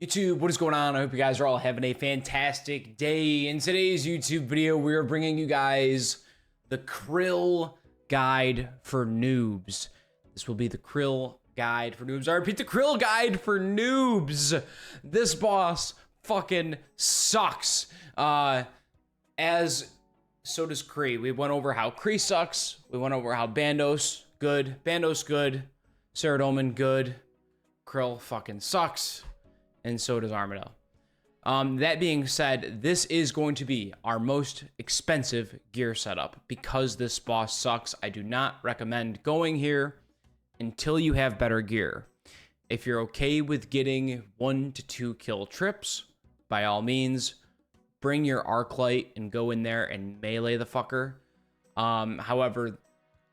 YouTube, what is going on? I hope you guys are all having a fantastic day. In today's YouTube video, we are bringing you guys the Krill Guide for Noobs. This will be the Krill Guide for Noobs. I repeat, the Krill Guide for Noobs. This boss fucking sucks. As so does Kree. We went over how Kree sucks. We went over how Bandos good. Bandos good. Saradomin good. Krill fucking sucks. And so does Armadillo. That being said, this is going to be our most expensive gear setup. Because this boss sucks, I do not recommend going here until you have better gear. If you're okay with getting 1 to 2 kill trips, by all means, bring your arc light and go in there and melee the fucker. However,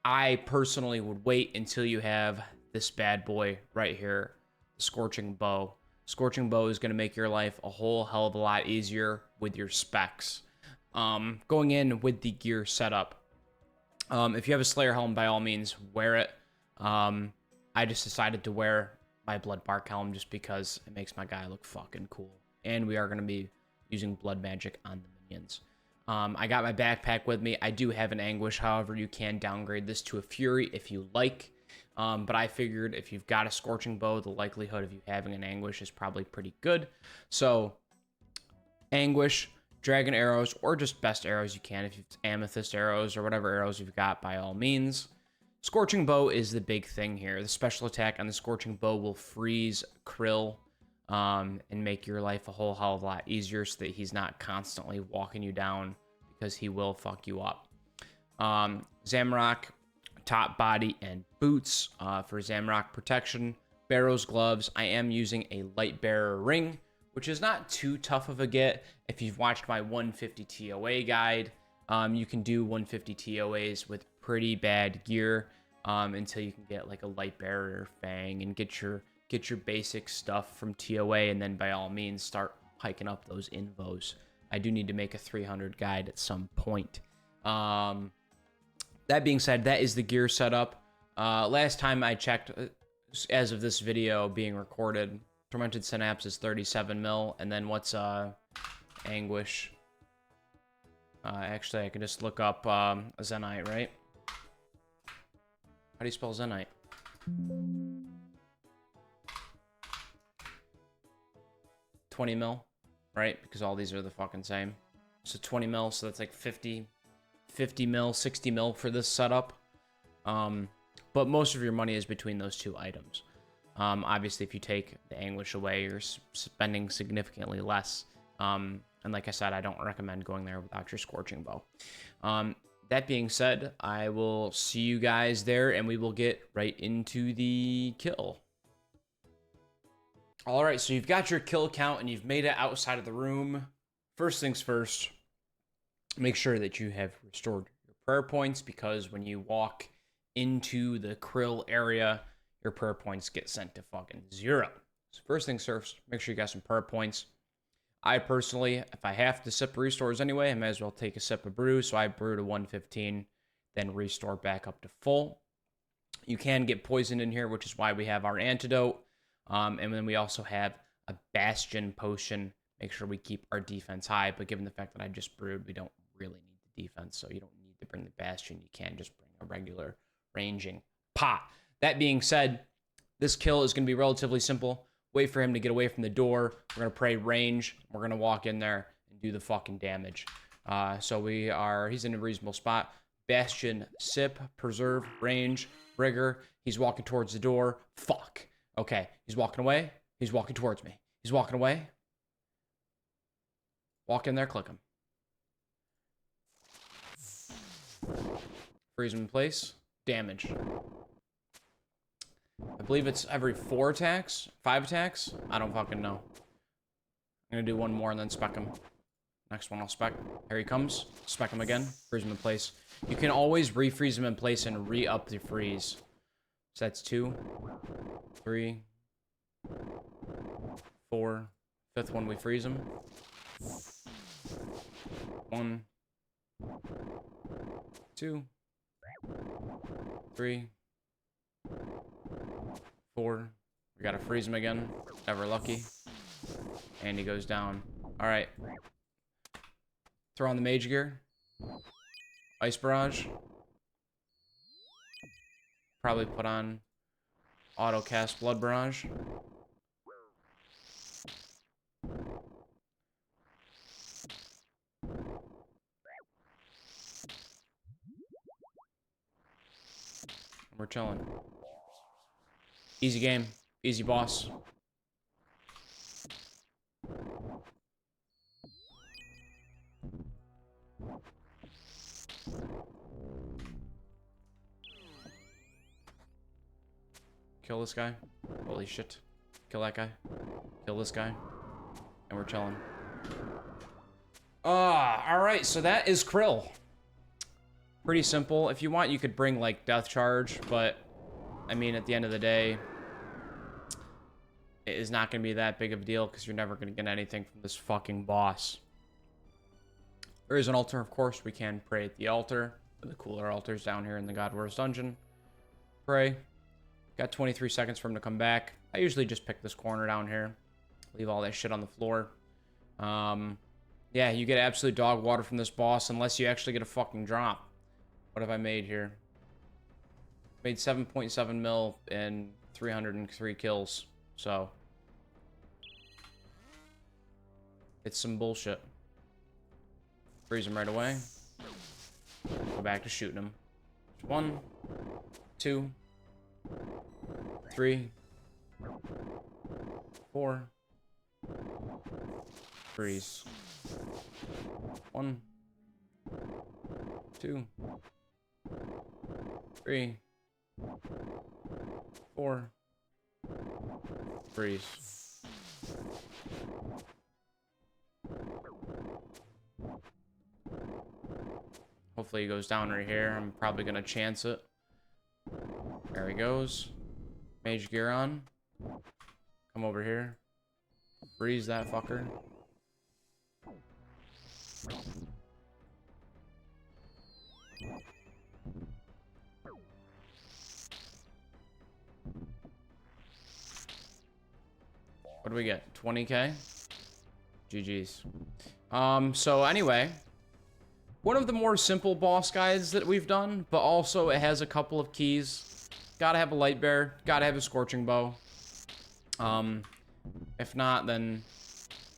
I personally would wait until you have this bad boy right here, the Scorching Bow. Scorching Bow is going to make your life a whole hell of a lot easier with your specs. Going in with the gear setup. If you have a Slayer helm, by all means, wear it. I just decided to wear my Blood Bark helm just because it makes my guy look fucking cool. And we are going to be using blood magic on the minions. I got my backpack with me. I do have an Anguish, however, you can downgrade this to a Fury if you like. But I figured if you've got a Scorching Bow, the likelihood of you having an Anguish is probably pretty good. So, Anguish, Dragon Arrows, or just best arrows you can. If it's Amethyst Arrows or whatever arrows you've got, by all means. Scorching Bow is the big thing here. The special attack on the Scorching Bow will freeze Krill and make your life a whole hell of a lot easier so that he's not constantly walking you down because he will fuck you up. Zamrock, top, body, and boots for Zamrock protection. Barrow's gloves. I am using a light bearer ring, which is not too tough of a get. If you've watched my 150 TOA guide, you can do 150 TOAs with pretty bad gear until you can get like a light bearer fang and get your basic stuff from TOA, and then by all means start hiking up those invos. I do need to make a 300 guide at some point. That being said, that is the gear setup. Last time I checked, as of this video being recorded, Tormented Synapse is 37 mil, and then what's Anguish? Actually, I can just look up Zenite, right? How do you spell Zenite? 20 mil, right? Because all these are the fucking same. So 20 mil, so that's like 50 mil, 60 mil for this setup. But most of your money is between those two items. Obviously, if you take the Anguish away, you're spending significantly less. And like I said, I don't recommend going there without your Scorching Bow. That being said, I will see you guys there, and we will get right into the kill. All right, so you've got your kill count, and you've made it outside of the room. First things first, make sure that you have restored your prayer points, because when you walk into the Krill area, your prayer points get sent to fucking 0. So first things first, make sure you got some prayer points. I personally, if I have to sip restores anyway, I may as well take a sip of brew. So I brew to 115, then restore back up to full. You can get poisoned in here, which is why we have our antidote. And then we also have a Bastion potion. Make sure we keep our defense high. But given the fact that I just brewed, we don't really need the defense. So you don't need to bring the Bastion. You can just bring a regular ranging pot. That being said, this kill is going to be relatively simple. Wait for him to get away from the door. We're going to pray range. We're going to walk in there and do the fucking damage. He's in a reasonable spot. Bastion, sip, preserve, range, rigor. He's walking towards the door. Fuck. Okay, he's walking away. He's walking towards me. He's walking away. Walk in there, click him. Freeze him in place. Damage. I believe it's every 4 attacks? 5 attacks? I don't fucking know. I'm gonna do one more and then spec him. Next one I'll spec. Here he comes. Spec him again. Freeze him in place. You can always refreeze him in place and re-up the freeze. So that's 2, 3, 4. 5th one we freeze him. 1, 2, 3, 4. We gotta freeze him again. Ever lucky. And he goes down. All right. Throw on the mage gear. Ice barrage. Probably put on auto cast blood barrage. We're chilling. Easy game. Easy boss. Kill this guy. Holy shit. Kill that guy. Kill this guy. And we're chilling. Alright, so that is Krill. Pretty simple. If you want, you could bring, like, Death Charge, but, I mean, at the end of the day, it is not going to be that big of a deal, because you're never going to get anything from this fucking boss. There is an altar, of course. We can pray at the altar. The cooler altars down here in the God Wars dungeon. Pray. Got 23 seconds for him to come back. I usually just pick this corner down here. Leave all that shit on the floor. Yeah, you get absolute dog water from this boss unless you actually get a fucking drop. What have I made here? Made 7.7 mil and 303 kills. So. It's some bullshit. Freeze him right away. Go back to shooting him. 1, 2, 3, 4. Freeze. 1, 2, 3, 4. Freeze. Hopefully he goes down right here. I'm probably gonna chance it. There he goes. Mage gear on. Come over here. Freeze that fucker. What do we get? 20k? GG's. So anyway, one of the more simple boss guides that we've done, but also it has a couple of keys. Gotta have a light bear, gotta have a scorching bow. If not, then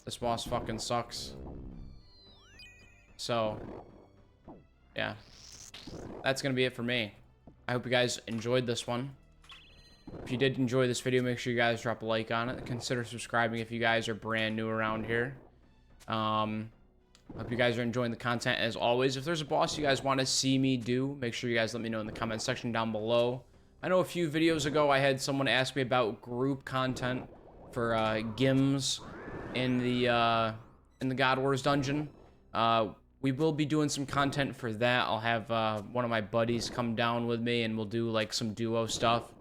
this boss fucking sucks. So, yeah. That's gonna be it for me. I hope you guys enjoyed this one. If you did enjoy this video, make sure you guys drop a like on it. Consider subscribing if you guys are brand new around here. Hope you guys are enjoying the content as always. If there's a boss you guys want to see me do, make sure you guys let me know in the comment section down below. I know a few videos ago I had someone ask me about group content for GIMs in the God Wars dungeon. We will be doing some content for that. I'll have one of my buddies come down with me and we'll do like some duo stuff.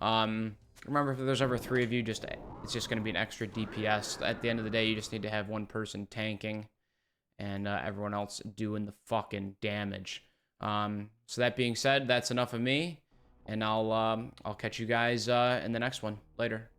Remember, if there's ever 3 of you, it's just going to be an extra DPS. At the end of the day, you just need to have one person tanking and everyone else doing the fucking damage. So that being said, that's enough of me, and I'll catch you guys in the next one. Later.